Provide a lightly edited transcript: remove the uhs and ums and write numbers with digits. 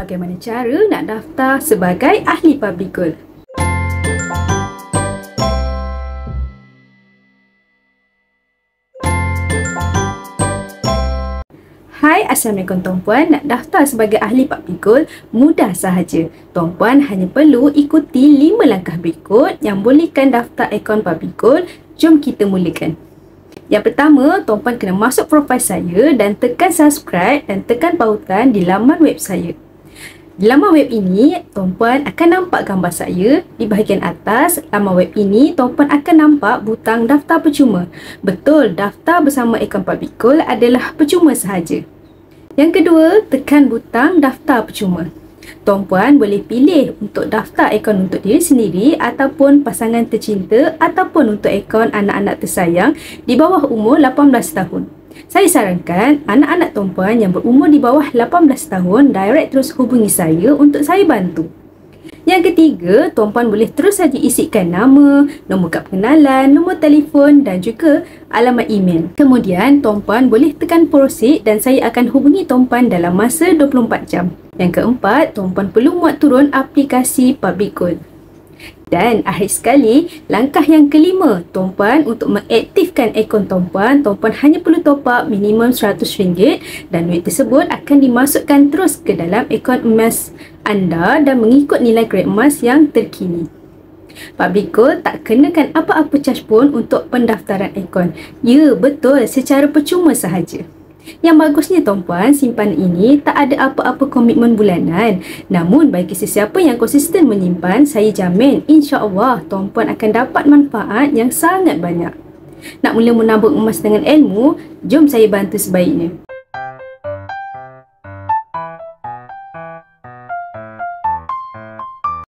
Bagaimana cara nak daftar sebagai ahli public goal? Hai, Assalamualaikum tuan-puan. Nak daftar sebagai ahli public goal mudah sahaja. Tuan-puan hanya perlu ikuti 5 langkah berikut yang bolehkan daftar akaun public goal. Jom kita mulakan. Yang pertama, tuan-puan kena masuk profil saya dan tekan subscribe dan tekan pautan di laman web saya. Di laman web ini, tuan-puan akan nampak gambar saya. Di bahagian atas laman web ini, tuan-puan akan nampak butang daftar percuma. Betul, daftar bersama akaun public goal adalah percuma sahaja. Yang kedua, tekan butang daftar percuma. Tuan-puan boleh pilih untuk daftar akaun untuk diri sendiri ataupun pasangan tercinta ataupun untuk akaun anak-anak tersayang di bawah umur 18 tahun. Saya sarankan anak-anak tuan-puan yang berumur di bawah 18 tahun direct terus hubungi saya untuk saya bantu. Yang ketiga, tuan-puan boleh terus saja isikan nama, nombor kad pengenalan, nombor telefon dan juga alamat email. Kemudian, tuan-puan boleh tekan proceed dan saya akan hubungi tuan-puan dalam masa 24 jam. Yang keempat, tuan-puan perlu muat turun aplikasi public goal. Dan akhir sekali, langkah yang kelima, tuan-puan untuk mengaktifkan akaun tuan-puan hanya perlu top up minimum RM100 dan duit tersebut akan dimasukkan terus ke dalam akaun emas anda dan mengikut nilai grade emas yang terkini. Public goal tak kenakan apa-apa charge pun untuk pendaftaran akaun. Ya, betul, secara percuma sahaja. Yang bagusnya tuan-puan, simpanan ini tak ada apa-apa komitmen bulanan. Namun bagi sesiapa yang konsisten menyimpan, saya jamin insya-Allah tuan-puan akan dapat manfaat yang sangat banyak. Nak mula menabung emas dengan ilmu? Jom saya bantu sebaiknya.